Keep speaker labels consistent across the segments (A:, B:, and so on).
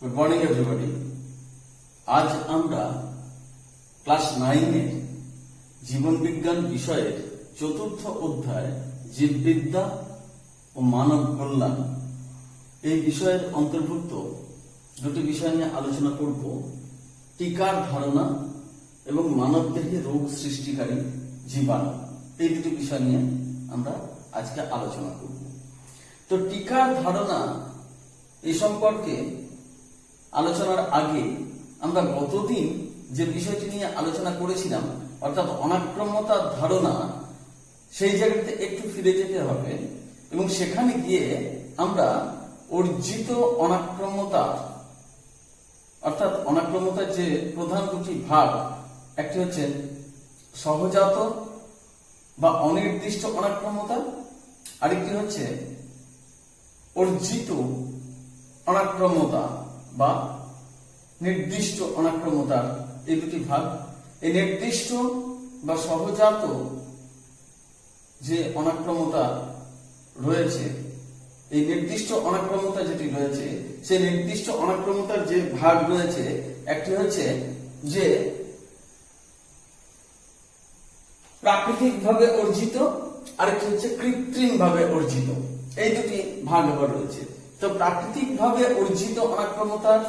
A: Good morning everybody. আজ আমরা class 9 এর জীবন বিজ্ঞান বিষয়ের চতুর্থ অধ্যায় জীববিদ্যা ও মানব কল্যাণ এই বিষয়ের অন্তর্ভুক্ত দুটি বিষয় নিয়ে আলোচনা করব। টিকার ধারণা এবং মানবদেহে রোগ সৃষ্টিকারী জীবাণু, এই দুটি বিষয় নিয়ে আমরা আজকে আলোচনা করব। তো টিকার ধারণা এই সম্পর্কে আলোচনার আগে আমরা গতদিন যে বিষয়টি নিয়ে আলোচনা করেছিলাম, অর্থাৎ অনাক্রম্যতার ধারণা, সেই জায়গাতে একটু ফিরে যেতে হবে এবং সেখানে গিয়ে আমরা অর্জিত অনাক্রম্যতা, অর্থাৎ অনাক্রম্যতার যে প্রধান দুটি ভাগ, একটি হচ্ছে সহজাত বা অনির্দিষ্ট অনাক্রম্যতা, আরেকটি হচ্ছে অর্জিত অনাক্রম্যতা বা নির্দিষ্ট অনাক্রম্যতার এই দুটি ভাগ। এই নির্দিষ্ট বা সহজাত যে অনাক্রম্যতা রয়েছে, এই নির্দিষ্ট অনাক্রম্যতা যেটি রয়েছে, সেই নির্দিষ্ট অনাক্রম্যতার যে ভাগ রয়েছে, একটি হচ্ছে যে প্রাকৃতিকভাবে অর্জিত, আরেকটি হচ্ছে কৃত্রিমভাবে অর্জিত। এই দুটি ভাগ আবার রয়েছে। তো প্রাকৃতিকভাবে অর্জিত অনাক্রম্যতার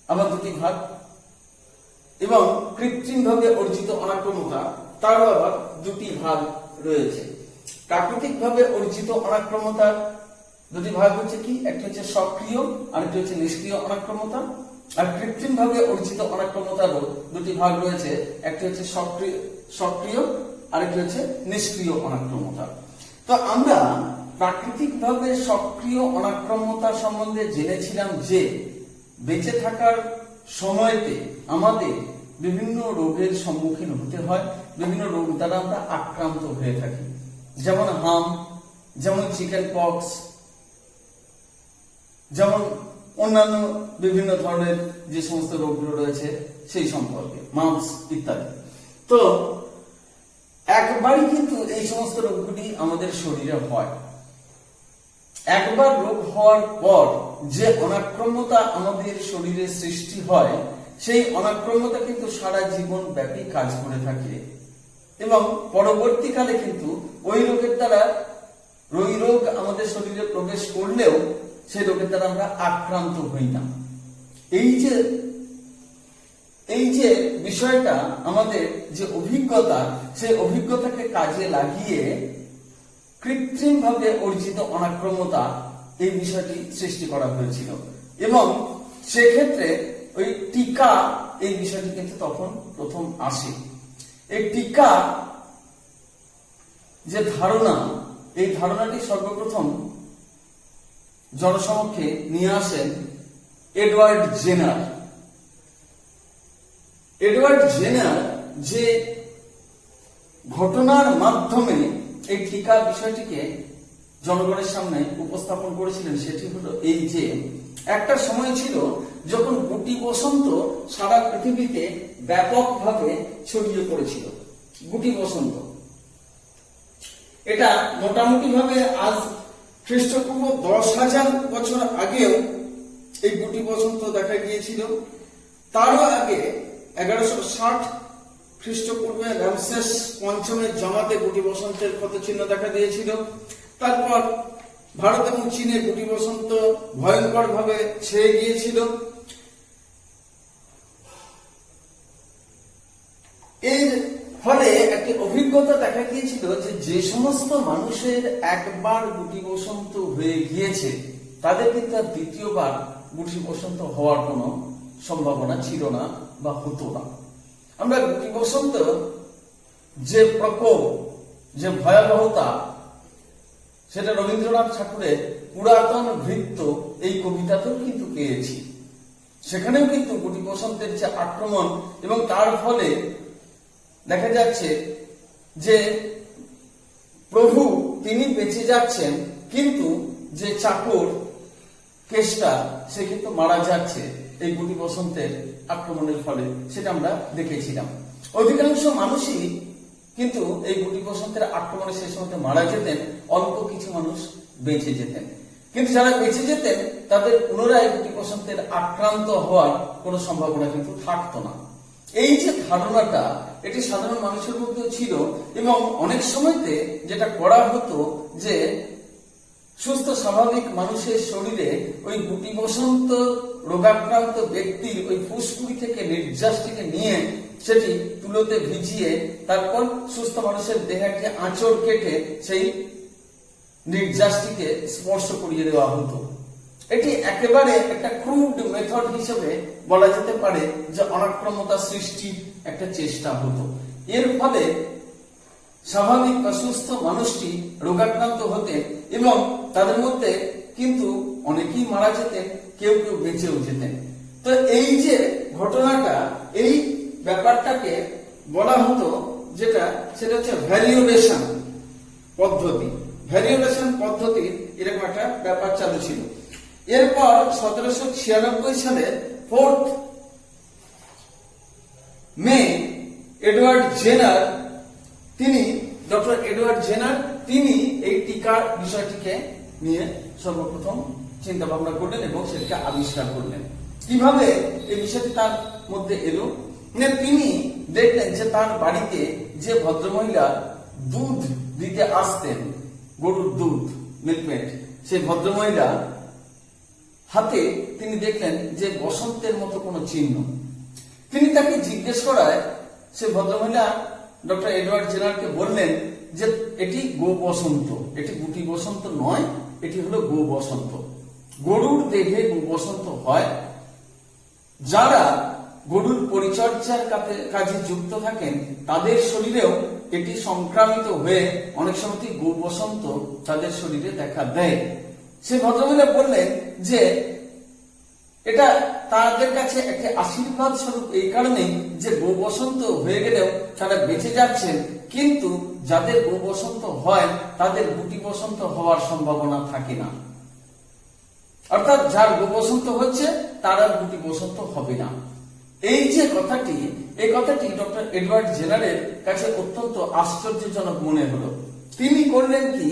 A: আবার দুটি ভাগ এবং কৃত্রিমভাবে অর্জিত অনাক্রম্যতা তারও আবার দুটি ভাগ রয়েছে। প্রাকৃতিকভাবে অর্জিত অনাক্রম্যতার দুটি ভাগ হচ্ছে কি, একটি হচ্ছে সক্রিয়, আরেকটি হচ্ছে নিষ্ক্রিয় অনাক্রম্যতা। আর কৃত্রিমভাবে অর্জিত অনাক্রম্যতারও দুটি ভাগ রয়েছে, একটি হচ্ছে সক্রিয়, আরেকটি হচ্ছে নিষ্ক্রিয় অনাক্রম্যতা। তো আমরা প্রাকৃতিকভাবে সক্রিয় অনাক্রম্যতা সম্বন্ধে জেনেছিলাম যে বেঁচে থাকার সময়তে আমাদের বিভিন্ন রোগের সম্মুখীন হতে হয়, বিভিন্ন রোগ দ্বারা আমরা আক্রান্ত হয়ে থাকি, যেমন হাম, যেমন চিকেন পক্স, যেমন অন্যান্য বিভিন্ন ধরনের যে সমস্ত রোগগুলো রয়েছে সেই সম্পর্কে, মাম্পস ইত্যাদি। তো একবারই কিন্তু এই সমস্ত রোগগুলি আমাদের শরীরে হয়। একবার রোগ হওয়ার পর যে অনাক্রম্যতা আমাদের শরীরে সৃষ্টি হয়, সেই অনাক্রম্যতা কিন্তু সারা জীবন ব্যাপী কাজ করে থাকে এবং পরবর্তীকালে কিন্তু ওই রোগের দ্বারা, ওই রোগ আমাদের শরীরে প্রবেশ করলেও সেই রোগের দ্বারা আমরা আক্রান্ত হই না। এই যে বিষয়টা, আমাদের যে অভিজ্ঞতা, সেই অভিজ্ঞতাকে কাজে লাগিয়ে কৃত্রিমভাবে অর্জিত অনাক্রম্যতা এই বিষয়টি সৃষ্টি করা হয়েছিল এবং সেক্ষেত্রে ওই টিকা এই বিষয়টি কিন্তু তখন প্রথম আসে। এই টিকা যে ধারণা, এই ধারণাটি সর্বপ্রথম জনসমক্ষে নিয়ে আসেন এডওয়ার্ড জেনার। এডওয়ার্ড জেনার যে ঘটনার মাধ্যমে এই টিকা বিষয়টিকে জনগণের সামনে উপস্থাপন করেছিলেন, সেটি হলো এই যে একটা সময় ছিল যখন গুটি বসন্ত সারা পৃথিবীতে ব্যাপকভাবে ছড়িয়ে পড়েছিল। গুটি বসন্ত, এটা মোটামুটি ভাবে আজ খ্রিস্টপূর্ব 10,000 বছর আগেও এই গুটি বসন্ত দেখা গিয়েছিল। তারও আগে 1160 খ্রিস্টপূর্বে রামসেস পঞ্চমের জমাতে গুটি বসন্তের ক্ষতচিহ্ন দেখা দিয়েছিল। তারপর ভারত এবং চীনে গুটি বসন্ত ভয়ঙ্কর ভাবে ছেয়ে গিয়েছিল। এর ফলে একটি অভিজ্ঞতা দেখা গিয়েছিল যে সমস্ত মানুষের একবার গুটি বসন্ত হয়ে গিয়েছে, তাদের কিন্তু আর দ্বিতীয়বার গুটি বসন্ত হওয়ার কোনো সম্ভাবনা ছিল না বা হতো না। আমরা গুটি বসন্ত যে প্রকোপ, যে ভয়াবহতা, সেটা রবীন্দ্রনাথ ঠাকুরের পুরাতন ভৃত্য এই কবিতাতেও কিন্তু পেয়েছি। সেখানেও কিন্তু গুটি বসন্তের যে আক্রমণ এবং তার ফলে দেখা যাচ্ছে যে প্রভু তিনি বেঁচে যাচ্ছেন, কিন্তু যে চাকর কেষ্টা সে কিন্তু মারা যাচ্ছে এই গুটি বসন্তের আক্রমণের ফলে, সেটা আমরা দেখেছিলাম। অধিকাংশ মানুষই কিন্তু এই গুটি বসন্তের আক্রমণে সেই সময় মারা যেতেন, অল্প কিছু মানুষ বেঁচে যেতেন। কিন্তু যারা বেঁচে যেতেন তাদের পুনরায় গুটি বসন্তের আক্রান্ত হওয়ার কোনো সম্ভাবনা কিন্তু থাকতো না। এই যে ধারণাটা এটি সাধারণ মানুষের মধ্যেও ছিল, এবং অনেক সময়তে যেটা করা হতো যে সুস্থ স্বাভাবিক মানুষের শরীরে ওই গুটি বসন্ত রোগাক্রান্ত ব্যক্তির ওই ফুসকুড়ি থেকে নির্যাসটিকে নিয়ে সেটি তুলোতে ভিজিয়ে তারপর সুস্থ মানুষের দেহে একটি আঁচড় কেটে সেই নির্যাসটিকে স্পর্শ করিয়ে দেওয়া হতো। এটি একেবারে একটা ক্রুড মেথড হিসেবে বলা যেতে পারে যে অনাক্রমতা সৃষ্টির একটা চেষ্টা হতো। এর ফলে স্বাভাবিক বা সুস্থ মানুষটি রোগাক্রান্ত হতেন এবং তাদের মধ্যে কিন্তু অনেকেই মারা যেতেন, কেউ কেউ বেঁচেও যেতেন। তো এই যে ঘটনাটা, এই ব্যাপারটাকে বলা হতো সেটা হচ্ছে ভ্যারিওলেশন পদ্ধতি। ভ্যারিওলেশন পদ্ধতির এরকম একটা ব্যাপার চালু ছিল। এরপর 1796 সালে 4 May Edward Jenner, doctor Edward Jenner তিনি এই টিকার বিষয়টিকে নিয়ে সর্বপ্রথম চিন্তা ভাবনা করলেন এবং সেটাকে আবিষ্কার করলেন। কিভাবে এই বিষয়টি তার মধ্যে এলো? তিনি দেখলেন যে তার বাড়িতে যে ভদ্রমহিলা দুধ দিতে আসতেন, গরুর দুধ, মিল্কমেড, সেই ভদ্রমহিলা হাতে তিনি দেখলেন যে বসন্তের মতো কোনো চিহ্ন। তিনি তাকে জিজ্ঞেস করায় সে ভদ্রমহিলা ডক্টর এডওয়ার্ড জেনারকে বললেন যে এটি গো বসন্ত, এটি গুটি বসন্ত নয়, এটি হলো গো বসন্ত। গরুর দেহে গো বসন্ত হয়। যারা গরুর পরিচর্যার কাজে যুক্ত থাকেন তাদের শরীরেও এটি সংক্রামিত হয়ে অনেক সময় গো বসন্ত তাদের শরীরে দেখা দেয়। সে ভদ্রমহিলা বললেন যে এটা তাদের কাছে একটি আশীর্বাদ স্বরূপ এই কারণে যে গো বসন্ত হয়ে গেলেও তারা বেঁচে যাচ্ছেন, কিন্তু যাদের গো বসন্ত হয় তাদের গুটি বসন্ত হওয়ার সম্ভাবনা থাকে না। অর্থাৎ যার গো বসন্ত হচ্ছে তারা গুটি বসন্ত হবে না। এই যে কথাটি, এই কথাটি ডক্টর এডওয়ার্ড জেনারের কাছে অত্যন্ত আশ্চর্যজনক মনে হলো। তিনি করলেন কি,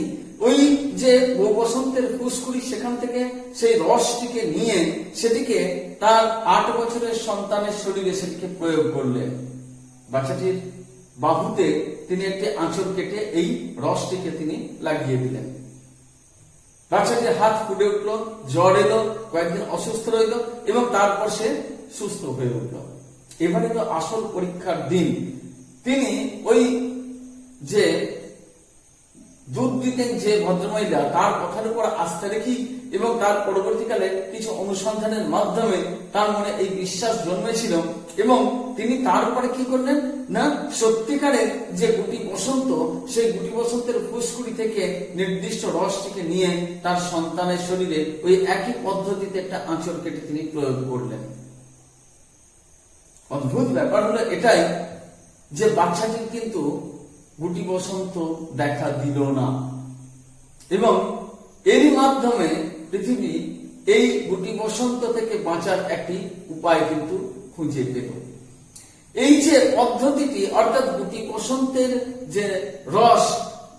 A: ওই যে গো বসন্তের ফুসকুড়ি সেখান থেকে সেই রসটিকে নিয়ে সেটিকে তার 8 বছরের সন্তানের শরীরে সেটিকে প্রয়োগ করলেন। বাচ্চাটির বাহুতে তিনি একটি আঁচড় কেটে এই রসটিকে তিনি লাগিয়ে দিলেন। বাচ্চাটির হাত ফুলে উঠলো, জ্বর এলো, কয়েকদিন অসুস্থ রইল এবং তারপর সে সুস্থ হয়ে উঠল। এবারে তো আসল পরীক্ষার দিন। তিনি ওই যে দুধ দিতেন যে ভদ্রমহিলা, তার কথার উপর আস্থা রেখি এবং তার পরবর্তীকালে কিছু অনুসন্ধানের মাধ্যমে তার মনে এই বিশ্বাস জন্মেছিল এবং তিনি তারপরে কি করলেন না, সত্যিকারের যে গুটি বসন্ত, সেই গুটি বসন্তের ফুসকুড়ি থেকে নির্দিষ্ট রসটিকে নিয়ে তার সন্তানের শরীরে ওই একই পদ্ধতিতে একটা আঁচড় কেটে তিনি প্রয়োগ করলেন। অদ্ভুত ব্যাপার হলো এটাই যে বাচ্চাটির কিন্তু গুটি বসন্ত দেখা দিল না এবং এরই মাধ্যমে পৃথিবী এই গুটি বসন্ত থেকে বাঁচার একটি উপায় কিন্তু খুঁজে পেল। এই যে পদ্ধতিটি, অর্থাৎ গুটি বসন্তের যে রস,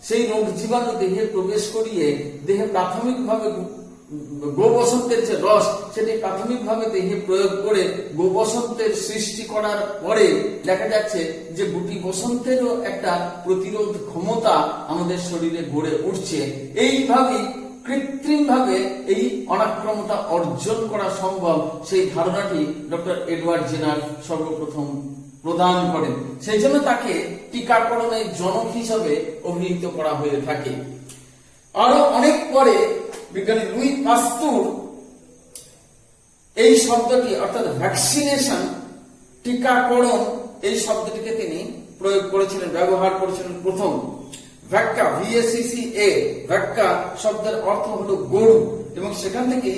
A: সেই রোগ জীবাণু দেহে প্রবেশ করিয়ে দেহে প্রাথমিকভাবে গো বসন্তের যে রস সেটি প্রাথমিকভাবে দেহে প্রয়োগ করে গো বসন্তের সৃষ্টি করার পরে দেখা যাচ্ছে যে গুটি বসন্তেরও একটা প্রতিরোধ ক্ষমতা আমাদের শরীরে গড়ে উঠছে। এইভাবে কৃত্রিম ভাবে এই অনাক্রমতা অর্জন করা সম্ভব, সেই ধারণাটি ডক্টর এডওয়ার্ড জেনার সর্বপ্রথম প্রদান করেন। সেই জন্য তাকে টিকাকরণের জনক হিসাবে অভিহিত করা হয়ে থাকে। আরো অনেক পরে বিজ্ঞানী লুই পাস্তুর এই শব্দটি, অর্থাৎ ভ্যাকসিনেশন, টিকাকরণ, এই শব্দটিকে তিনি প্রয়োগ করেছিলেন, ব্যবহার করেছিলেন প্রথম। ভ্যাক্কা, VACCA, ভ্যাক্কা শব্দের অর্থ হলো গরু এবং সেখান থেকে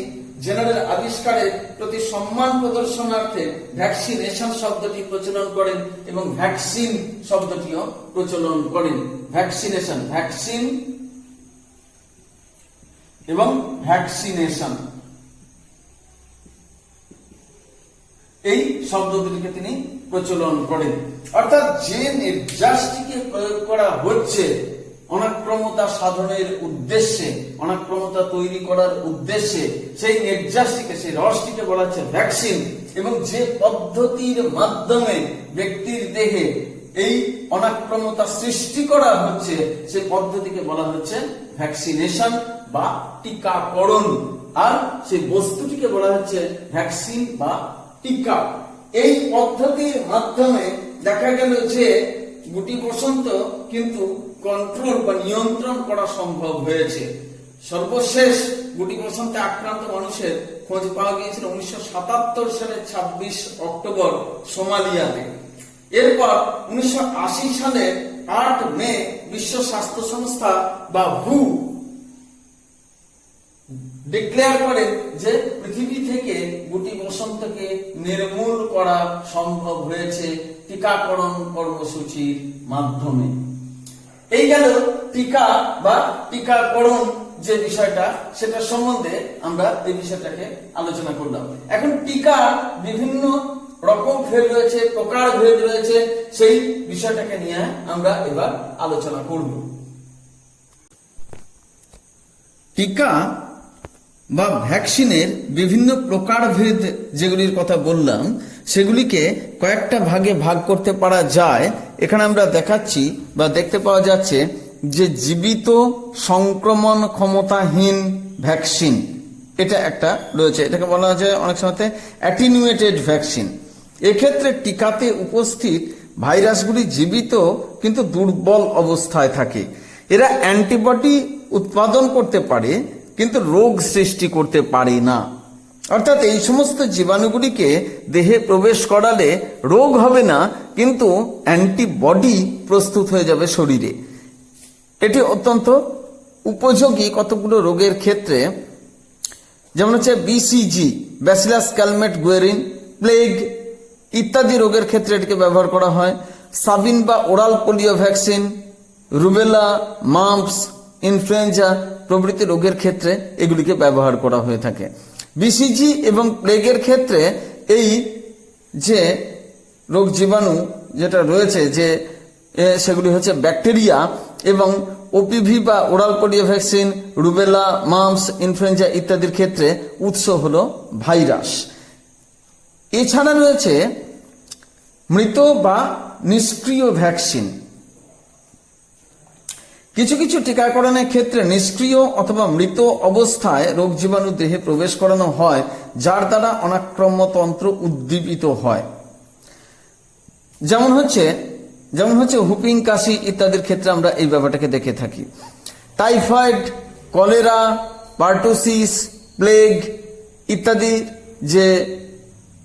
A: জেনারেল আবিষ্কারের প্রতি সম্মান প্রদর্শনার্থে ভ্যাকসিনেশন শব্দটি প্রচলন করেন এবং ভ্যাকসিন শব্দটিও প্রচলন করেন। ভ্যাকসিনেশন, ভ্যাকসিন এবং ভ্যাকসিনেশন, এই শব্দ দুটিকে তিনি প্রচলন করেন। অর্থাৎ যে নির্যাসটিকে প্রয়োগ করা হচ্ছে, অনাক্রমতা সাধনের উদ্দেশ্যে, অনাক্রমতা তৈরি করার উদ্দেশ্যে সেই নির্যাসটিকে, সেই রসটিকে বলা হচ্ছে ভ্যাকসিন। এবং যে পদ্ধতির মাধ্যমে ব্যক্তির দেহে এই অনাক্রমতা সৃষ্টি করা হচ্ছে সেই পদ্ধতিকে বলা হচ্ছে ভ্যাকসিনেশন বা টিকাকরণ। আর সেই বস্তুটিকে বলা হচ্ছে ভ্যাকসিন বা টিকা। এই পদ্ধতির মাধ্যমে দেখা গেল যে গুটি বসন্ত কিন্তু কন্ট্রোল বা নিয়ন্ত্রণ করা সম্ভব হয়েছে। সর্বশেষ গুটি বসন্তে আক্রান্ত মানুষের খোঁজ পাওয়া গিয়েছিল 1977 সালের 26 অক্টোবর সোমালিয়াতে। এরপর 1980 সালের 8 মে বিশ্ব স্বাস্থ্য সংস্থা বা হু ডিক্লেয়ার করেন যে পৃথিবী থেকে গুটি বসন্তকে নির্মূল করা সম্ভব হয়েছে টিকাকরণ কর্মসূচির মাধ্যমে। এই গেল টিকা বা টিকাকরণ যে বিষয়টা, সেটা সম্বন্ধে আমরা এই বিষয়টাকে আলোচনা করলাম। এখন টিকা বিভিন্ন রকম ভেদ রয়েছে, প্রকার ভেদ রয়েছে, সেই বিষয়টাকে নিয়ে আমরা এবার আলোচনা করব। টিকা বা ভ্যাকসিনের বিভিন্ন প্রকারভেদ যেগুলির কথা বললাম সেগুলিকে কয়েকটা ভাগে ভাগ করতে পারা যায়। এখানে আমরা দেখাচ্ছি বা দেখতে পাওয়া যাচ্ছে যে জীবিত সংক্রমণ ক্ষমতাহীন ভ্যাকসিন, এটা একটা রয়েছে। এটাকে বলা যায় অনেক সময় অ্যাটিনুয়েটেড ভ্যাকসিন। এক্ষেত্রে টিকাতে উপস্থিত ভাইরাসগুলি জীবিত কিন্তু দুর্বল অবস্থায় থাকে। এরা অ্যান্টিবডি উৎপাদন করতে পারে কিন্তু রোগ সৃষ্টি করতে পারে না। অর্থাৎ এই সমস্ত জীবাণুগুলিকে দেহে প্রবেশ করালে রোগ হবে না, কিন্তু অ্যান্টিবডি প্রস্তুত হয়ে যাবে শরীরে। এটি অত্যন্ত উপযোগী কতগুলো রোগের ক্ষেত্রে, যেমন হচ্ছে BCG, bacillus Calmette Guérin, plague ইত্যাদি রোগের ক্ষেত্রে এটিকে ব্যবহার করা হয়। সাবিন বা oral polio vaccine, rubella, mumps, influenza প্রভৃতি রোগের ক্ষেত্রে এগুলিকে ব্যবহার করা হয়ে থাকে। বিসিজি এবং প্লেগের ক্ষেত্রে এই যে রোগ জীবাণু যেটা রয়েছে যে সেগুলি হচ্ছে ব্যাকটেরিয়া, এবং ওপিভি বা oral polio vaccine, rubella, mumps, influenza ইত্যাদির ক্ষেত্রে উৎস হলো ভাইরাস। এছাড়া রয়েছে মৃত বা নিষ্ক্রিয় ভ্যাকসিন। কিছু কিছু টিকাকরণের ক্ষেত্রে নিষ্ক্রিয় অথবা মৃত অবস্থায় রোগ জীবাণু দেহে প্রবেশ করানো হয়, যার দ্বারা অনাক্রম্যতন্ত্র উদ্দীপিত হয়। যেমন হচ্ছে হুপিং কাশি ইত্যাদির ক্ষেত্রে আমরা এই ব্যাপারটাকে দেখে থাকি। টাইফয়েড, কলেরা, পার্টুসিস, প্লেগ ইত্যাদি যে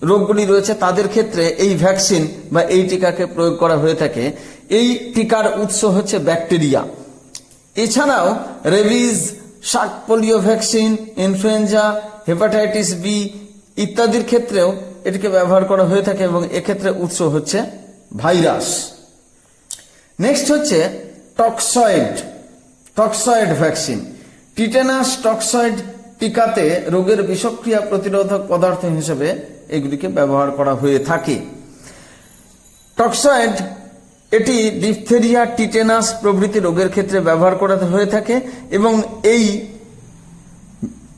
A: রোগগুলি রয়েছে তাদের ক্ষেত্রে এই ভ্যাকসিন বা এই টিকাকে প্রয়োগ করা হয়ে থাকে। এই টিকার উৎস হচ্ছে ব্যাকটেরিয়া। এছাড়াও রেবিজ, শাক polio vaccine, influenza, hepatitis B ইত্যাদির ক্ষেত্রেও এটিকে ব্যবহার করা হয়ে থাকে এবং এক্ষেত্রে উৎস হচ্ছে ভাইরাস। নেক্সট হচ্ছে টক্সয়েড ভ্যাকসিন। টিটেনাস, টক্সয়েড টিকাতে রোগের বিষক্রিয়া প্রতিরোধক পদার্থ হিসেবে এগুলিকে ব্যবহার করা হয়ে থাকে। টক্সয়েড এটি ডিপথেরিয়া, টিটেনাস প্রভৃতি রোগের ক্ষেত্রে ব্যবহার করা হয়ে থাকে এবং এই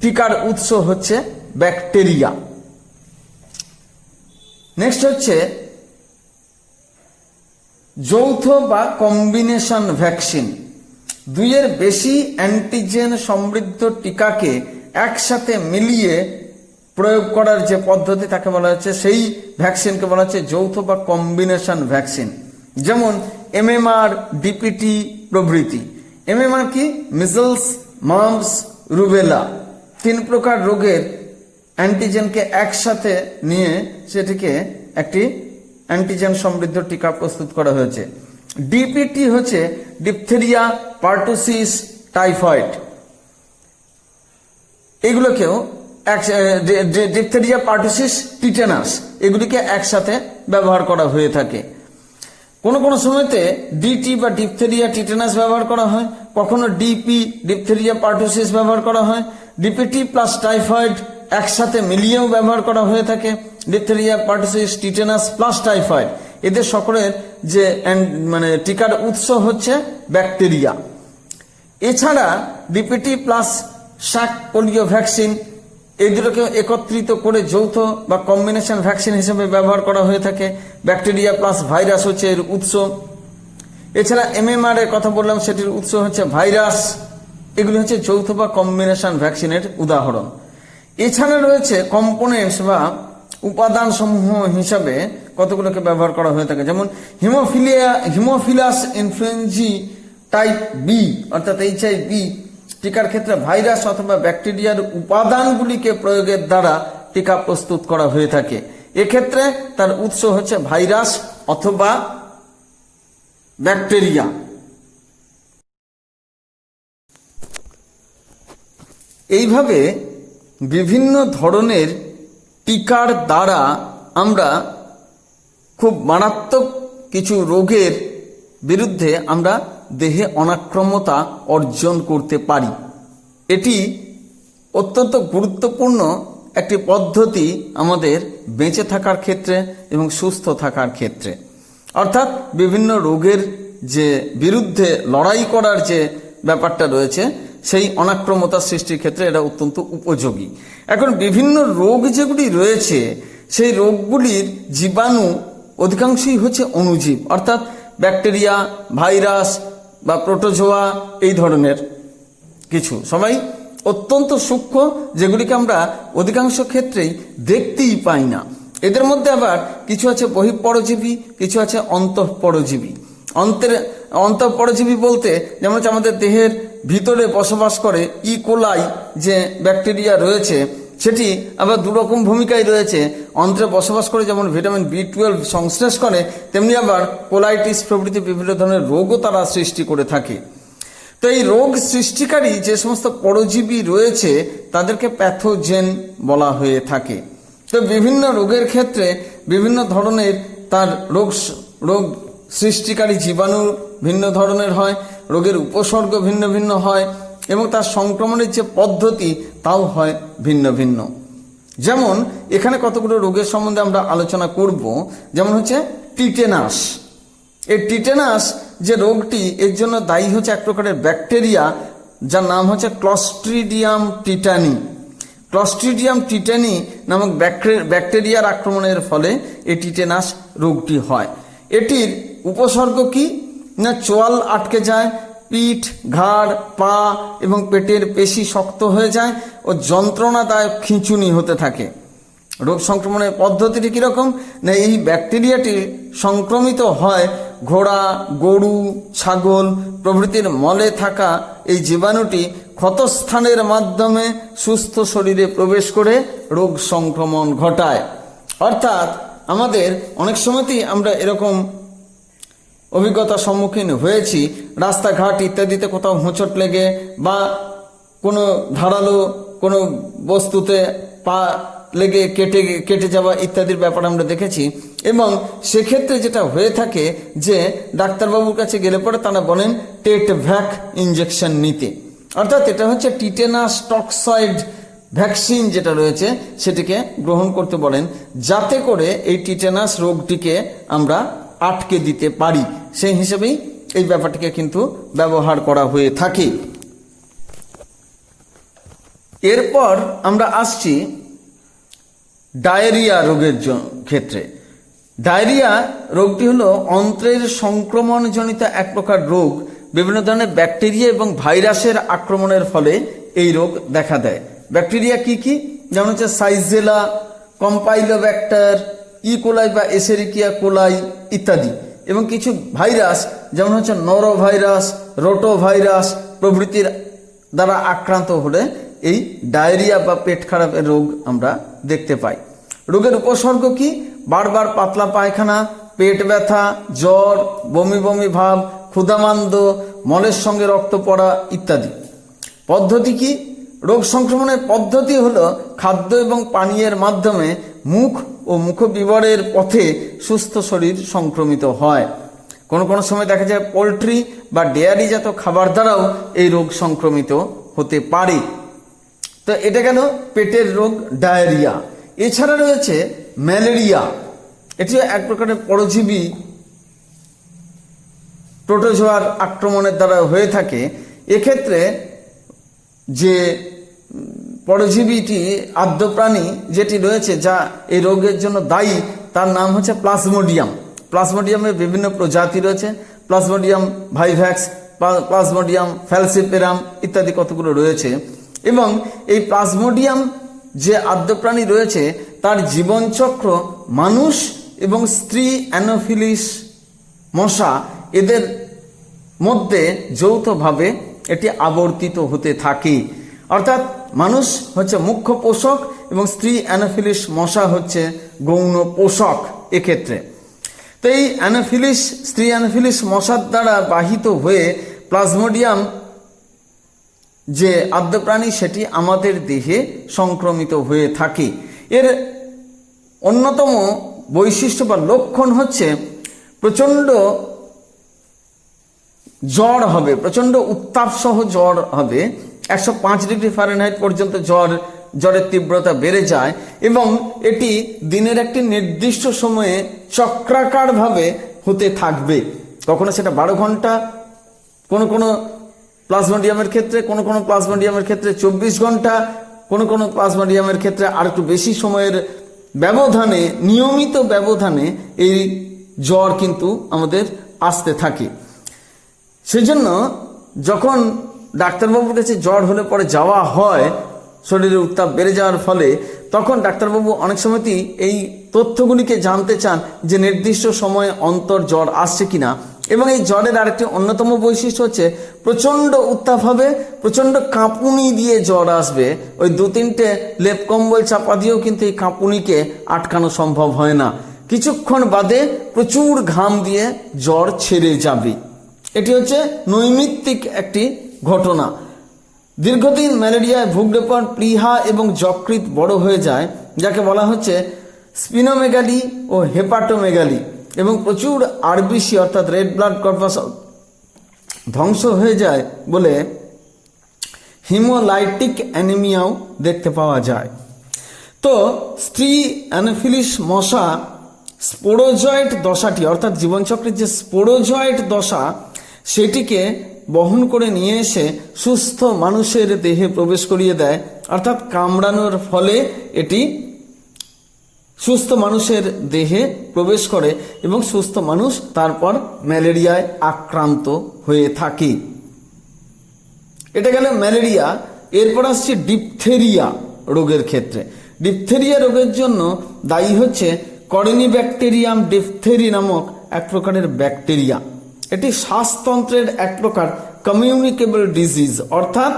A: টিকার উৎস হচ্ছে ব্যাকটেরিয়া। নেক্সট হচ্ছে যৌথ বা কম্বিনেশন ভ্যাকসিন। দুইয়ের বেশি অ্যান্টিজেন সমৃদ্ধ টিকাকে একসাথে মিলিয়ে প্রয়োগ করার যে পদ্ধতি তাকে বলা হচ্ছে, সেই ভ্যাকসিনকে বলা হচ্ছে যৌথ বা কম্বিনেশন ভ্যাকসিন। যেমন এমএমআর, ডিপিটি প্রভৃতি। এমএমআর কি? মিজলস, মাম্পস, রুবেলা, 3 প্রকার রোগের অ্যান্টিজেনকে একসাথে নিয়ে সেটিকে একটি অ্যান্টিজেন সমৃদ্ধ টিকা প্রস্তুত করা হয়েছে। ডিপিটি হচ্ছে diphtheria, pertussis, typhoid. এগুলোকেও diphtheria, pertussis, tetanus এগুলিকে একসাথে ব্যবহার করা হয়ে থাকে। কোন কোন সময়তে ডিটি বা ডিপথেরিয়া, টিটেনাস ব্যবহার করা হয়, কখনো ডিপি, ডিপথেরিয়া, পার্টুসিস ব্যবহার করা হয়। ডিপিটি প্লাস টাইফয়েড একসাথে মিলিয়েও ব্যবহার করা হয়ে থাকে। Diphtheria, pertussis, tetanus plus typhoid, এদের সকলের যে টিকার উৎস হচ্ছে ব্যাকটেরিয়া।
B: এছাড়া ডিপিটি প্লাস শাক পোলিও ভ্যাকসিন, এই দুটোকে একত্রিত করে যৌথ বা কম্বিনেশন ভ্যাকসিন হিসেবে ব্যবহার করা হয়ে থাকে। ব্যাকটেরিয়া প্লাস ভাইরাস হচ্ছে এর উৎস। এছাড়া এমএমআর এর কথা বললাম, সেটির উৎস হচ্ছে ভাইরাস। এগুলি হচ্ছে যৌথ বা কম্বিনেশন ভ্যাকসিনের উদাহরণ। এছাড়া রয়েছে কম্পোনেন্টস বা উপাদান সমূহ হিসাবে কতগুলোকে ব্যবহার করা হয়ে থাকে, যেমন হিমোফিলাস ইনফ্লুয়েঞ্জি টাইপ বি অর্থাৎ HIV টিকার ক্ষেত্রে ভাইরাস অথবা ব্যাকটেরিয়ার উপাদানগুলিকে প্রয়োগের দ্বারা টিকা প্রস্তুত করা হয়ে থাকে। এক্ষেত্রে তার উৎস হচ্ছে ভাইরাস অথবা ব্যাকটেরিয়া। এইভাবে বিভিন্ন ধরনের টিকার দ্বারা আমরা খুব মারাত্মক কিছু রোগের বিরুদ্ধে আমরা দেহে অনাক্রম্যতা অর্জন করতে পারি। এটি অত্যন্ত গুরুত্বপূর্ণ একটি পদ্ধতি আমাদের বেঁচে থাকার ক্ষেত্রে এবং সুস্থ থাকার ক্ষেত্রে। অর্থাৎ বিভিন্ন রোগের যে বিরুদ্ধে লড়াই করার যে ব্যাপারটা রয়েছে, সেই অনাক্রম্যতা সৃষ্টির ক্ষেত্রে এটা অত্যন্ত উপযোগী। এখন বিভিন্ন রোগ যেগুলি রয়েছে, সেই রোগগুলির জীবাণু অধিকাংশই হচ্ছে অণুজীব, অর্থাৎ ব্যাকটেরিয়া, ভাইরাস বা প্রোটোজোয়া, এই ধরনের কিছু সবাই অত্যন্ত সূক্ষ্ম, যেগুলিকে আমরা অধিকাংশ ক্ষেত্রেই দেখতেই পাই না। এদের মধ্যে আবার কিছু আছে বহিঃপরজীবী, কিছু আছে অন্তঃপরজীবী। অন্তঃপরজীবী বলতে যেমন হচ্ছে আমাদের দেহের ভিতরে বসবাস করে ইকোলাই যে ব্যাকটেরিয়া রয়েছে, সেটি আবার দুরকম ভূমিকায় রয়েছে। অন্ত্রে বসবাস করে যেমন ভিটামিন B12 সংশ্লেষ করে, তেমনি আবার কোলাইটিস প্রভৃতি বিভিন্ন ধরনের রোগও তারা সৃষ্টি করে থাকে। তো এই রোগ সৃষ্টিকারী যে সমস্ত পরজীবী রয়েছে তাদেরকে প্যাথোজেন বলা হয়ে থাকে। তো বিভিন্ন রোগের ক্ষেত্রে বিভিন্ন ধরনের তার রোগ সৃষ্টিকারী জীবাণু ভিন্ন ধরনের হয়, রোগের উপসর্গ ভিন্ন ভিন্ন হয় এবং তার সংক্রমণের যে পদ্ধতি তাও হয় ভিন্ন ভিন্ন। যেমন এখানে কতগুলো রোগের সম্বন্ধে আমরা আলোচনা করব, যেমন হচ্ছে টিটেনাস। এই টিটেনাস যে রোগটি, এর জন্য দায়ী হচ্ছে এক প্রকারের ব্যাকটেরিয়া যার নাম হচ্ছে ক্লস্ট্রিডিয়াম টিটানি। ক্লস্ট্রিডিয়াম টিটানি নামক ব্যাকটেরিয়ার আক্রমণের ফলে এই টিটেনাস রোগটি হয়। এটির উপসর্গ কি না, চোয়াল আটকে যায়, পিঠ, ঘাড়, পা এবং পেটের পেশি শক্ত হয়ে যায় ও যন্ত্রণাদায়ক খিঁচুনি হতে থাকে। রোগ সংক্রমণের পদ্ধতিটি কীরকম না, এই ব্যাকটেরিয়াটি সংক্রমিত হয় ঘোড়া, গরু, ছাগল প্রভৃতির মলে থাকা এই জীবাণুটি ক্ষতস্থানের মাধ্যমে সুস্থ শরীরে প্রবেশ করে রোগ সংক্রমণ ঘটায়। অর্থাৎ আমাদের অনেক সময়তেই আমরা এরকম অভিজ্ঞতার সম্মুখীন হয়েছি, রাস্তাঘাট ইত্যাদিতে কোথাও হোঁচট লেগে বা কোনো ধারালো কোনো বস্তুতে পা লেগে কেটে যাওয়া ইত্যাদির ব্যাপার আমরা দেখেছি। এবং সেক্ষেত্রে যেটা হয়ে থাকে যে ডাক্তারবাবুর কাছে গেলে পরে তারা বলেন টেটভ্যাক ইঞ্জেকশন নিতে, অর্থাৎ এটা হচ্ছে টিটেনাস টক্সয়েড ভ্যাকসিন যেটা রয়েছে সেটিকে গ্রহণ করতে বলেন, যাতে করে এই টিটেনাস রোগটিকে আমরা আটকে দিতে পারি। সেই হিসেবেই এই ব্যাপারটিকে কিন্তু ব্যবহার করা হয়ে থাকে। এরপর আমরা আসছি ডায়রিয়া রোগের ক্ষেত্রে। ডায়রিয়া রোগটি হলো অন্ত্রের সংক্রমণজনিত এক প্রকার রোগ। বিভিন্ন ধরনের ব্যাকটেরিয়া এবং ভাইরাসের আক্রমণের ফলে এই রোগ দেখা দেয়। ব্যাকটেরিয়া কি কি, যেমন হচ্ছে সাইজেলা, কম্পাইলোব্যাক্টার, ইকোলাই বা এসেরিকিয়া কোলাই ইত্যাদি, এবং কিছু ভাইরাস যেমন হচ্ছে নরোভাইরাস, রোটোভাইরাস প্রভৃতির দ্বারা আক্রান্ত হলে এই ডায়রিয়া বা পেট খারাপের রোগ আমরা দেখতে পাই। রোগের উপসর্গ কি, বারবার পাতলা পায়খানা, পেট ব্যথা, জ্বর, বমি বমি ভাব, ক্ষুধামান্দ, মলের সঙ্গে রক্ত পড়া ইত্যাদি। পদ্ধতি কি, রোগ সংক্রমণের পদ্ধতি হলো খাদ্য এবং পানীয়ের মাধ্যমে মুখ ও মুখবিবরের পথে সুস্থ শরীর সংক্রমিত হয়। কোনো কোনো সময় দেখা যায় পোলট্রি বা ডেয়ারিজাত খাবার দ্বারাও এই রোগ সংক্রমিত হতে পারে। তো এটা গেল পেটের রোগ ডায়রিয়া। এছাড়া রয়েছে ম্যালেরিয়া। এটিও এক প্রকারের পরজীবী প্রোটোজোয়ার আক্রমণের দ্বারা হয়ে থাকে। এক্ষেত্রে যে পরজীবীটি আদ্য প্রাণী যেটি রয়েছে যা এই রোগের জন্য দায়ী তার নাম হচ্ছে প্লাজমোডিয়াম। প্লাজমোডিয়ামের বিভিন্ন প্রজাতি রয়েছে, প্লাজমোডিয়াম ভাইভ্যাক্স, প্লাজমোডিয়াম ফ্যালসিপেরাম ইত্যাদি কতগুলো রয়েছে। এবং এই প্লাজমোডিয়াম যে আদ্য প্রাণী রয়েছে তার জীবনচক্র মানুষ এবং স্ত্রী অ্যানোফিলিস মশা এদের মধ্যে যৌথভাবে এটি আবর্তিত হতে থাকে। অর্থাৎ মানুষ হচ্ছে মুখ্য পোষক এবং স্ত্রী অ্যানোফিলিস মশা হচ্ছে গৌণ পোষক এক্ষেত্রে। তো এই অ্যানোফিলিস স্ত্রী অ্যানোফিলিস মশার দ্বারা বাহিত হয়ে প্লাজমোডিয়াম যে আদ্য প্রাণী সেটি আমাদের দেহে সংক্রমিত হয়ে থাকে। এর অন্যতম বৈশিষ্ট্য বা লক্ষণ হচ্ছে প্রচণ্ড জ্বর হবে, প্রচণ্ড উত্তাপ সহ জ্বর হবে, 105 ডিগ্রি ফারেনহাইট পর্যন্ত জ্বরের তীব্রতা বেড়ে যায় এবং এটি দিনের একটি নির্দিষ্ট সময়ে চক্রাকারভাবে হতে থাকবে। কখনো সেটা 12 ঘন্টা, কোনো প্লাজমোডিয়ামের ক্ষেত্রে, কোনো প্লাজমোডিয়ামের ক্ষেত্রে 24 ঘন্টা, কোনো প্লাজমোডিয়ামের ক্ষেত্রে আর একটু বেশি সময়ের ব্যবধানে, নিয়মিত ব্যবধানে এই জ্বর কিন্তু আমাদের আসতে থাকে। সেজন্য যখন ডাক্তারবাবুর কাছে জ্বর হলে পরে যাওয়া হয় শরীরের উত্তাপ বেড়ে যাওয়ার ফলে, তখন ডাক্তারবাবু অনেক সময়তেই এই তথ্যগুলিকে জানতে চান যে নির্দিষ্ট সময়ে অন্তর জ্বর আসছে কিনা। এবং এই জ্বরের আরেকটি অন্যতম বৈশিষ্ট্য হচ্ছে প্রচণ্ড উত্তাপ হবে, প্রচণ্ড কাঁপুনি দিয়ে জ্বর আসবে। ওই 2-3টে লেপ কম্বল চাপা দিয়েও কিন্তু এই কাঁপুনিকে আটকানো সম্ভব হয় না। কিছুক্ষণ বাদে প্রচুর ঘাম দিয়ে জ্বর ছেড়ে যাবে। এটি হচ্ছে নৈমিত্তিক একটি ঘটনা। দীর্ঘদিন ম্যালেরিয়ায় ভুগলে পর প্লীহা এবং যকৃৎ বড় হয়ে যায়, যাকে বলা হচ্ছে স্পিনোমেগালি ও হেপাটোমেগালি, এবং প্রচুর আরবিসি অর্থাৎ রেড ব্লাড কর্পাসল ধ্বংস হয়ে যায় বলে হিমোলাইটিক অ্যানিমিয়াও দেখতে পাওয়া যায়। তো স্ত্রী অ্যানোফিলিস মশা স্পোরোজয়েট দশাটি অর্থাৎ জীবনচক্রের যে স্পোরোজয়েট দশা সেটিকে বহন করে নিয়ে এসে সুস্থ মানুষের দেহে প্রবেশ করিয়ে দেয়। অর্থাৎ কামড়ানোর ফলে এটি সুস্থ মানুষের দেহে প্রবেশ করে এবং সুস্থ মানুষ তারপর ম্যালেরিয়ায় আক্রান্ত হয়ে থাকে। এটা গেল ম্যালেরিয়া। এরপর আসছে ডিপথেরিয়া রোগের ক্ষেত্রে। ডিপথেরিয়া রোগের জন্য দায়ী হচ্ছে করিনিব্যাকটেরিয়াম ডিপথেরি নামক এক প্রকারের ব্যাকটেরিয়া। এটি শ্বাসতন্ত্রের এক প্রকার কমিউনিকেবল ডিজিজ অর্থাৎ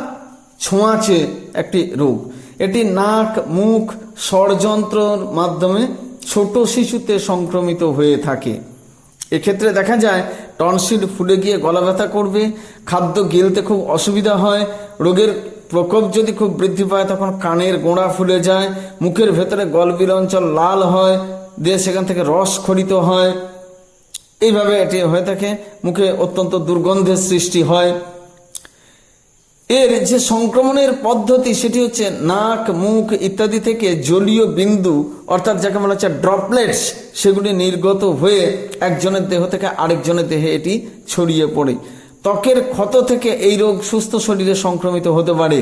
B: ছোঁয়াচে একটি রোগ। এটি নাক, মুখ, ষড়যন্ত্রর মাধ্যমে ছোট শিশুতে সংক্রমিত হয়ে থাকে। এক্ষেত্রে দেখা যায় টনসিল ফুলে গিয়ে গলা ব্যথা করবে, খাদ্য গিলতে খুব অসুবিধা হয়, রোগের প্রকোপ যদি খুব বৃদ্ধি পায় তখন কানের গোড়া ফুলে যায়, মুখের ভেতরে গলবিল অঞ্চল লাল হয়, দিয়ে সেখান থেকে রস খরিত হয়। এইভাবে এটি হয়ে থাকে। মুখে অত্যন্ত দুর্গন্ধের সৃষ্টি হয়। এর যে সংক্রমণের পদ্ধতি সেটি হচ্ছে নাক, মুখ ইত্যাদি থেকে জলীয় বিন্দু অর্থাৎ যাকে বলা হচ্ছে ড্রপলেটস, সেগুলি নির্গত হয়ে একজনের দেহ থেকে আরেকজনের দেহে এটি ছড়িয়ে পড়ে। ত্বকের ক্ষত থেকে এই রোগ সুস্থ শরীরে সংক্রমিত হতে পারে।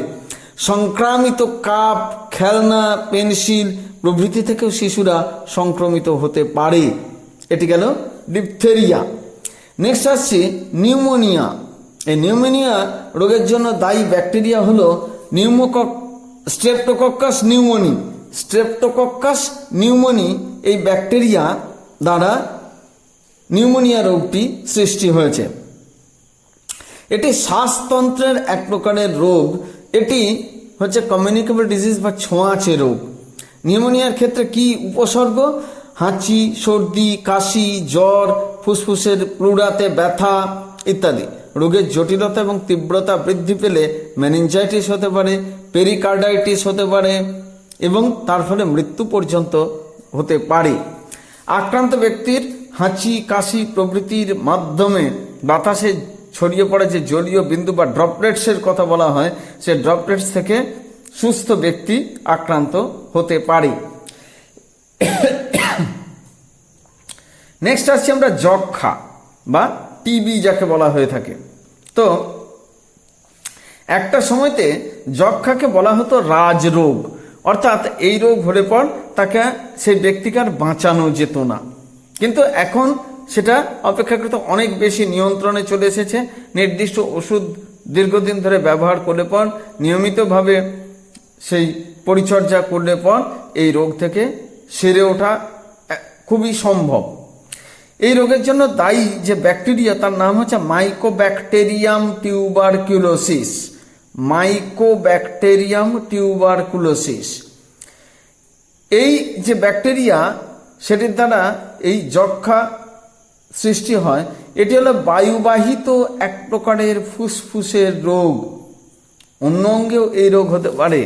B: সংক্রামিত কাপ, খেলনা, পেন্সিল প্রভৃতি থেকেও শিশুরা সংক্রমিত হতে পারে। এটি গেল ডিপথেরিয়া। নেক্সট আসছে নিউমোনিয়া। এই নিউমোনিয়া রোগের জন্য দায়ী ব্যাকটেরিয়া হলো স্ট্রেপ্টোকক্কাস নিউমোনি। স্ট্রেপ্টোকক্কাস নিউমোনি এই ব্যাকটেরিয়া দ্বারা নিউমোনিয়া রোগটি সৃষ্টি হয়েছে। এটি শ্বাসতন্ত্রের এক প্রকারের রোগ। এটি হচ্ছে কমিউনিকেবল ডিজিজ বা ছোঁয়াচে রোগ। নিউমোনিয়ার ক্ষেত্রে কি উপসর্গ? হাঁচি, সর্দি, কাশি, জ্বর, ফুসফুসের প্লুরাতে ব্যথা ইত্যাদি। রোগের জটিলতা এবং তীব্রতা বৃদ্ধি পেলে মেনিনজাইটিস হতে পারে, পেরিকার্ডাইটিস হতে পারে এবং তার ফলে মৃত্যু পর্যন্ত হতে পারে। আক্রান্ত ব্যক্তির হাঁচি, কাশি প্রভৃতির মাধ্যমে বাতাসে ছড়িয়ে পড়ে যে জলীয় বিন্দু বা ড্রপলেটসের কথা বলা হয়, সে ড্রপলেটস থেকে সুস্থ ব্যক্তি আক্রান্ত হতে পারে। নেক্সট আসছে আমরা যক্ষা বা টিবি যাকে বলা হয়ে থাকে। তো একটা সময়তে যক্ষ্মাকে বলা হতো রাজরোগ, অর্থাৎ এই রোগ হলে পর তাকে সেই ব্যক্তিকে আর বাঁচানো যেত না। কিন্তু এখন সেটা অপেক্ষাকৃত অনেক বেশি নিয়ন্ত্রণে চলে এসেছে। নির্দিষ্ট ওষুধ দীর্ঘদিন ধরে ব্যবহার করলে পর, নিয়মিতভাবে সেই পরিচর্যা করলে পর এই রোগ থেকে সেরে ওঠা খুবই সম্ভব। এই রোগের জন্য দায়ী যে ব্যাকটেরিয়া, তার নাম হচ্ছে মাইকোব্যাকটেরিয়াম টিউবারকুলোসিস। মাইকোব্যাকটেরিয়াম টিউবারকুলোসিস, এই যে ব্যাকটেরিয়া, সেটির দ্বারা এই যক্ষ্মা সৃষ্টি হয়। এটি হলো বায়ুবাহিত এক প্রকারের ফুসফুসের রোগ। অন্য অঙ্গেও এই রোগ হতে পারে,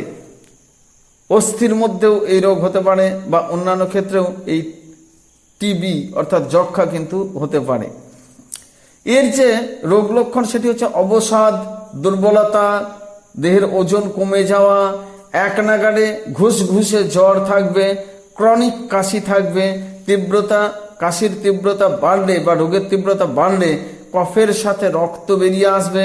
B: অস্থির মধ্যেও এই রোগ হতে পারে, বা অন্যান্য ক্ষেত্রেও এই টিবি অর্থাৎ যক্ষ্মা কিন্তু হতে পারে। এর যে রোগ লক্ষণ সেটি হচ্ছে অবসাদ, দুর্বলতা, দেহের ওজন কমে যাওয়া, এক নাগাড়ে ঘুষঘুষে জ্বর থাকবে, ক্রনিক কাশি থাকবে, তীব্রতা, কাশির তীব্রতা বাড়লে বা রোগের তীব্রতা বাড়লে কফের সাথে রক্ত বেরিয়ে আসবে,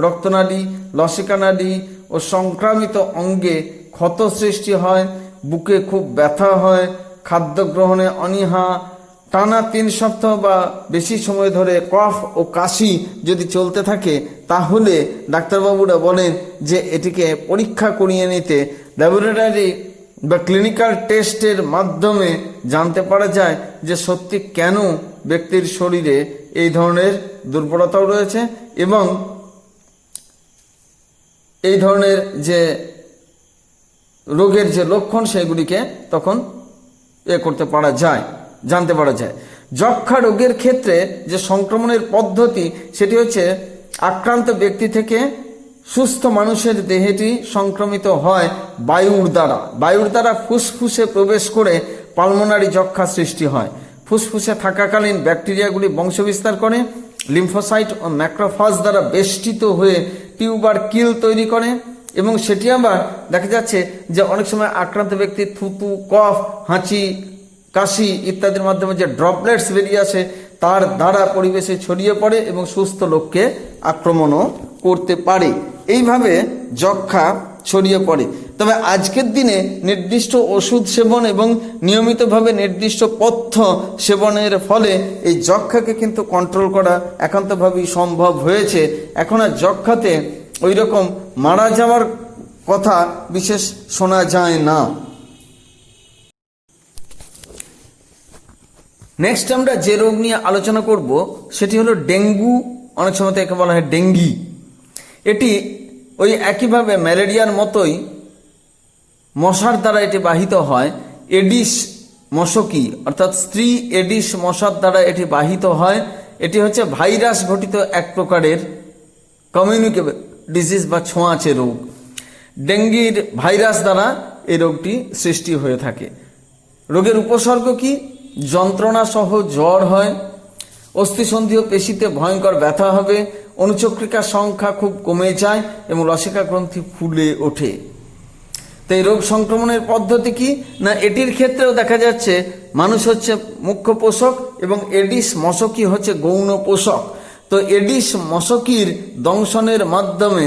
B: রক্তনালী, লসিকানালী ও সংক্রামিত অঙ্গে ক্ষত সৃষ্টি হয়, বুকে খুব ব্যথা হয়, খাদ্য গ্রহণে অনীহা, টানা 3 সপ্তাহ বা বেশি সময় ধরে কফ ও কাশি যদি চলতে থাকে, তাহলে ডাক্তারবাবুরা বলেন যে এটিকে পরীক্ষা করিয়ে নিতে, ল্যাবরেটরি বা ক্লিনিক্যাল টেস্টের মাধ্যমে জানতে পারা যায় যে সত্যি কেন ব্যক্তির শরীরে এই ধরনের দুর্বলতাও রয়েছে, এবং এই ধরনের যে রোগের যে লক্ষণ সেগুলিকে তখন করতে পারা যায়, জানতে পারা যায়। যক্ষ্মা রোগের ক্ষেত্রে যে সংক্রমণের পদ্ধতি সেটি হচ্ছে আক্রান্ত ব্যক্তি থেকে সুস্থ মানুষের দেহেটি সংক্রমিত হয় বায়ুর দ্বারা। বায়ুর দ্বারা ফুসফুসে প্রবেশ করে পালমোনারি যক্ষ্মা সৃষ্টি হয়। ফুসফুসে থাকাকালীন ব্যাকটেরিয়াগুলি বংশবিস্তার করে, লিম্ফোসাইট ও ম্যাক্রোফাজ দ্বারা বেষ্টিত হয়ে টিউবারকিল তৈরি করে, এবং সেটি আবার দেখা যাচ্ছে যে অনেক সময় আক্রান্ত ব্যক্তির থুতু, কফ, হাঁচি, কাশি ইত্যাদির মাধ্যমে যে ড্রপলেটস বেরিয়ে আসে তার দ্বারা পরিবেশে ছড়িয়ে পড়ে এবং সুস্থ লোককে আক্রমণও করতে পারে। এইভাবে যক্ষ্মা ছড়িয়ে পড়ে। তবে আজকের দিনে নির্দিষ্ট ওষুধ সেবন এবং নিয়মিতভাবে নির্দিষ্ট পথ্য সেবনের ফলে এই যক্ষ্মাকে কিন্তু কন্ট্রোল করা একান্তভাবেই সম্ভব হয়েছে। এখন আর যক্ষ্মাতে ওই রকম মারা যাওয়ার কথা বিশেষ শোনা যায় না। নেক্সট আমরা যে রোগ নিয়ে আলোচনা করব সেটি হলো ডেঙ্গু, অনেক সময় একে বলা হয় ডেঙ্গি। এটি ওই একইভাবে ম্যালেরিয়ার মতোই মশার দ্বারা এটি বাহিত হয়। এডিস মশকি অর্থাৎ স্ত্রী এডিস মশার দ্বারা এটি বাহিত হয়। এটি হচ্ছে ভাইরাস ঘটিত এক প্রকারের কমিউনিকেবল ডিজিজ বা ছোঁয়াচে রোগ। ডেঙ্গির ভাইরাস দ্বারা এই রোগটি সৃষ্টি হয়ে থাকে। রোগের উপসর্গ কি? যন্ত্রণা সহ জ্বর হয়, অস্থিসন্ধি ও পেশিতে ভয়ঙ্কর ব্যথা হবে, অনুচক্রিকার সংখ্যা খুব কমে যায় এবং লসিকা গ্রন্থি ফুলে ওঠে। তো এই রোগ সংক্রমণের পদ্ধতি কি না, এটির ক্ষেত্রেও দেখা যাচ্ছে মানুষ হচ্ছে মুখ্য পোষক এবং এডিস মশকি হচ্ছে গৌণ পোষক। তো এডিস মশকির দংশনের মাধ্যমে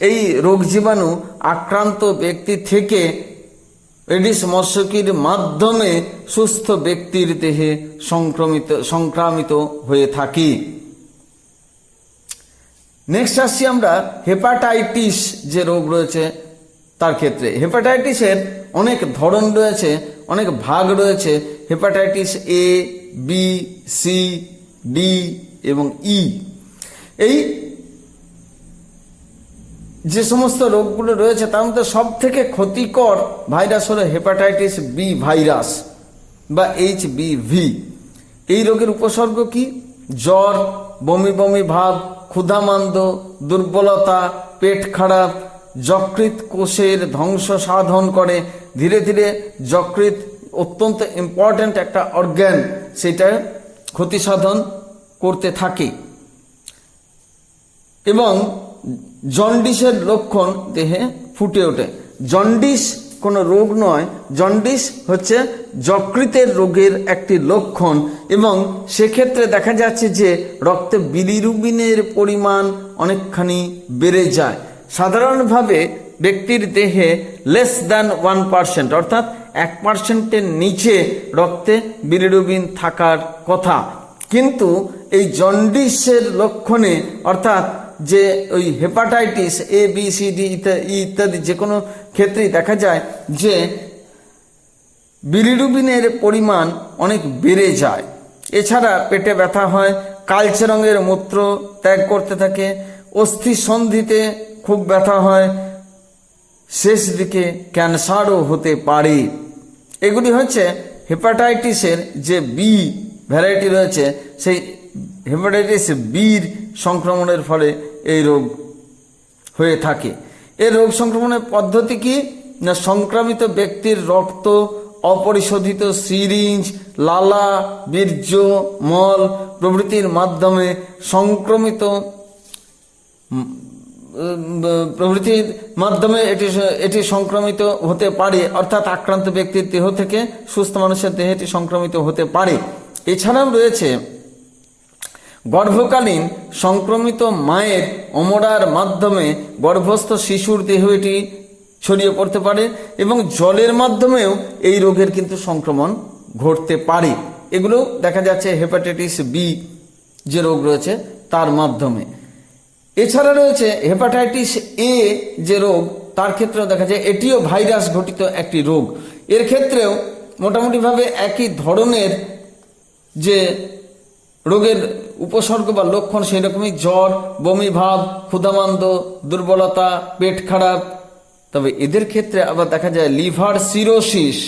B: এই রোগ জীবাণু আক্রান্ত ব্যক্তি থেকে এডিস মশকির মাধ্যমে সুস্থ ব্যক্তির দেহে সংক্রামিত হয়ে থাকে। নেক্সট আসছি আমরা হেপাটাইটিস যে রোগ রয়েছে তার ক্ষেত্রে। হেপাটাইটিসের অনেক ধরন রয়েছে, অনেক ভাগ রয়েছে। Hepatitis A, B, C, D এবং ই। এই যে সমস্ত রোগগুলো রয়েছে তার মধ্যে সব থেকে ক্ষতিকর ভাইরাস হলো হেপাটাইটিস বি ভাইরাস বা HBV। এই রোগের উপসর্গ কি? জ্বর, বমি বমি ভাব, ক্ষুধামান্দ, দুর্বলতা, পেট খারাপ, যকৃৎ কোষের ধ্বংস সাধন করে। ধীরে ধীরে যকৃৎ অত্যন্ত ইম্পর্ট্যান্ট একটা অর্গ্যান, সেটা ক্ষতি সাধন করতে থাকে এবং জন্ডিসের লক্ষণ দেহে ফুটে ওঠে। জন্ডিস কোনো রোগ নয়, জন্ডিস হচ্ছে যকৃতের রোগের একটি লক্ষণ এবং সেক্ষেত্রে দেখা যাচ্ছে যে রক্তে বিলিরুবিনের পরিমাণ অনেকখানি বেড়ে যায়। সাধারণভাবে ব্যক্তির দেহে লেস দ্যান 1%, অর্থাৎ 1%-এর নিচে রক্তে বিলিরুবিন থাকার কথা। কিন্তু এই জন্ডিসের লক্ষণে, অর্থাৎ যে ওই hepatitis A B C D ইত্যাদি যে কোনো ক্ষেত্রেই দেখা যায় যে বিলিরুবিনের পরিমাণ অনেক বেড়ে যায়। এছাড়া পেটে ব্যথা হয়, কালচে রঙের মূত্র ত্যাগ করতে থাকে, অস্থি সন্ধিতে খুব ব্যথা হয়, শেষ দিকে ক্যান্সারও হতে পারে। এগুলি হচ্ছে হেপাটাইটিসের যে বি ভ্যারাইটি রয়েছে, সেই হেপাটাইটিস বির সংক্রমণের ফলে এই রোগ হয়ে থাকে। এই রোগ সংক্রমণের পদ্ধতি কি না, সংক্রামিত ব্যক্তির রক্ত, অপরিশোধিত সিরিঞ্জ, লালা, বীর্য, মল প্রভৃতির মাধ্যমে এটি সংক্রমিত হতে পারে, অর্থাৎ আক্রান্ত ব্যক্তির দেহ থেকে সুস্থ মানুষের দেহে এটি সংক্রমিত হতে পারে। এছাড়াও রয়েছে গর্ভকালীন সংক্রমিত মায়ের অমরার মাধ্যমে গর্ভস্থ শিশুর দেহ এটি ছড়িয়ে পড়তে পারে, এবং জলের মাধ্যমেও এই রোগের কিন্তু সংক্রমণ ঘটতে পারে। এগুলো দেখা যাচ্ছে হেপাটাইটিস বি যে রোগ রয়েছে তার মাধ্যমে। এছাড়া রয়েছে হেপাটাইটিস এ যে রোগ, তার ক্ষেত্রেও দেখা যায় এটিও ভাইরাস ঘটিত একটি রোগ। এর ক্ষেত্রেও মোটামুটিভাবে একই ধরনের যে রোগের উপসর্গ বা লক্ষণ সেই রকমই জ্বর, বমি ভাব, ক্ষুধামান্দ, দুর্বলতা, পেট খারাপ। তবে এদের ক্ষেত্রে আবার দেখা যায় লিভার সিরোসিস,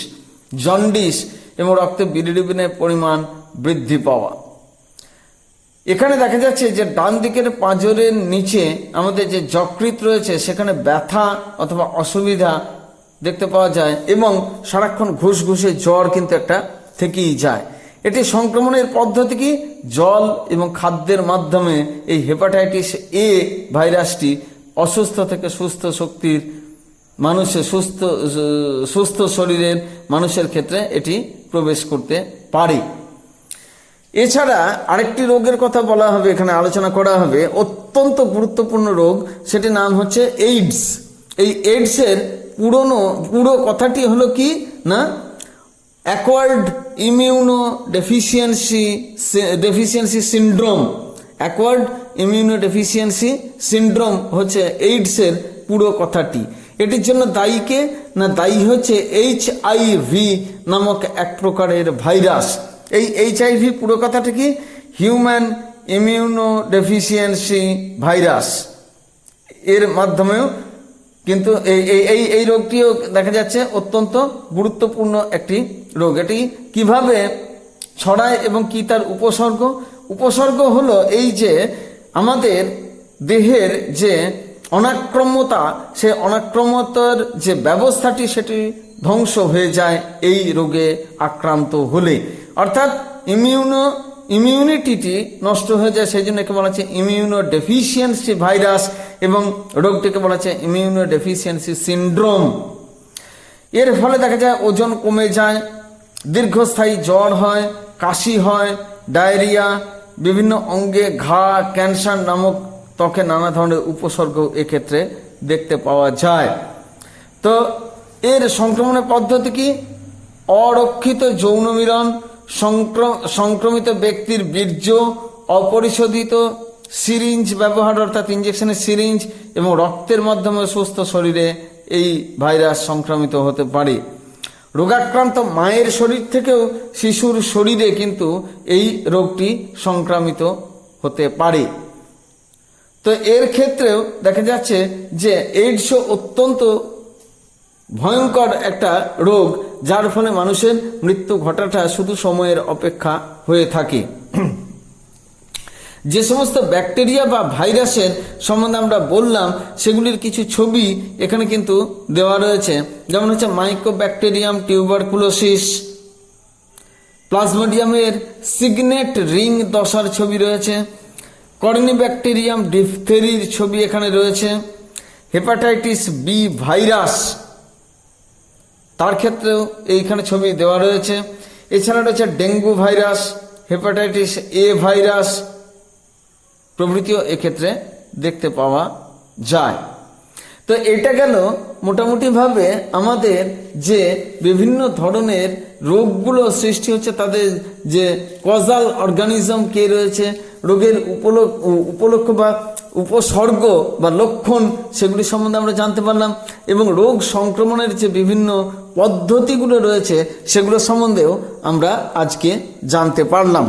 B: জন্ডিস এবং রক্তে বিলিরুবিনের পরিমাণ বৃদ্ধি পাওয়া। এখানে দেখা যাচ্ছে যে ডান দিকের পাঁজরের নিচে আমাদের যে যকৃৎ রয়েছে সেখানে ব্যথা অথবা অসুবিধা দেখতে পাওয়া যায়, এবং সারাক্ষণ ঘুষঘুষে জ্বর কিন্তু একটা থেকেই যায়। এটি সংক্রমণের পদ্ধতি কি, জল এবং খাদ্যের মাধ্যমে এই হেপাটাইটিস এ ভাইরাসটি অসুস্থ থেকে সুস্থ শক্তির মানুষের সুস্থ শরীরের মানুষের ক্ষেত্রে এটি প্রবেশ করতে পারে। এছাড়া আরেকটি রোগের কথা বলা হবে, এখানে আলোচনা করা হবে, অত্যন্ত গুরুত্বপূর্ণ রোগ, সেটির নাম হচ্ছে এইডস। এই এইডসের পুরো কথাটি হলো কি না, acquired immuno deficiency syndrome. Acquired immuno deficiency syndrome হচ্ছে এইডসের পুরো কথাটি। এটির জন্য দায়ী কে না, দায়ী হচ্ছে HIV নামক এক প্রকারের ভাইরাস। এই HIV পুরো কথাটা কি, হিউম্যান ইমিউনো ডেফিসিয়েন্সি ভাইরাস। এর মাধ্যমেও কিন্তু এই রোগটিও দেখা যাচ্ছে অত্যন্ত গুরুত্বপূর্ণ একটি রোগ। এটি কিভাবে ছড়ায় এবং কি তার উপসর্গ হলো এই যে আমাদের দেহের যে অনাক্রম্যতা, সে অনাক্রম্যতার যে ব্যবস্থাটি সেটি ধ্বংস হয়ে যায় এই রোগে আক্রান্ত হলে, অর্থাৎ ইমিউনিটিটি নষ্ট হয়ে যায়। সেই জন্য একে বলা হচ্ছে ইমিউনো ডেফিসিয়েন্সি ভাইরাস, এবং রোগটিকে বলা হচ্ছে ইমিউনো ডেফিসিয়েন্সি সিন্ড্রোম। এর ফলে দেখা যায় ওজন কমে যায়, দীর্ঘস্থায়ী জ্বর হয়, কাশি হয়, ডায়রিয়া, বিভিন্ন অঙ্গে ঘা, ক্যান্সার নামক ত্বকে নানা ধরনের উপসর্গ এক্ষেত্রে দেখতে পাওয়া যায়। তো এর সংক্রমণের পদ্ধতি কি, অরক্ষিত যৌন মিলন, সংক্রমিত ব্যক্তির বীর্য, অপরিশোধিত সিরিঞ্জ ব্যবহার, অর্থাৎ ইঞ্জেকশনের সিরিঞ্জ, এবং রক্তের মাধ্যমে সুস্থ শরীরে এই ভাইরাস সংক্রমিত হতে পারে। রোগাক্রান্ত মায়ের শরীর থেকেও শিশুর শরীরে কিন্তু এই রোগটি সংক্রমিত হতে পারে। তো এর ক্ষেত্রেও দেখা যাচ্ছে যে এইডস অত্যন্ত ভয়ঙ্কর একটা রোগ, যার ফলে মানুষের মৃত্যু ঘটাটা শুধু সময়ের অপেক্ষা হয়ে থাকে। যে সমস্ত ব্যাকটেরিয়া বা ভাইরাসের সম্বন্ধে আমরা বললাম সেগুলির কিছু ছবি এখানে কিন্তু দেওয়া রয়েছে, যেমন হচ্ছে মাইকোব্যাকটেরিয়াম টিউবারকুলোসিস, প্লাজমোডিয়ামের সিগনেট রিং দশার ছবি রয়েছে, কর্নিব্যাকটেরিয়াম ডিফথেরির ছবি এখানে রয়েছে, হেপাটাইটিস বি ভাইরাস তার ক্ষেত্রেও এইখানে ছবি দেওয়া রয়েছে। এছাড়া রয়েছে dengue virus, hepatitis A virus প্রভৃতিও এক্ষেত্রে দেখতে পাওয়া যায়। তো এটা গেল মোটামুটিভাবে আমাদের যে বিভিন্ন ধরনের রোগগুলো সৃষ্টি হচ্ছে, তাদের যে কজাল অর্গানিজম কে রয়েছে, রোগের উপলক্ষ বা উপসর্গ বা লক্ষণ, সেগুলি সম্বন্ধে আমরা জানতে পারলাম, এবং রোগ সংক্রমণের যে বিভিন্ন পদ্ধতিগুলো রয়েছে সেগুলো সম্বন্ধেও আমরা আজকে জানতে পারলাম।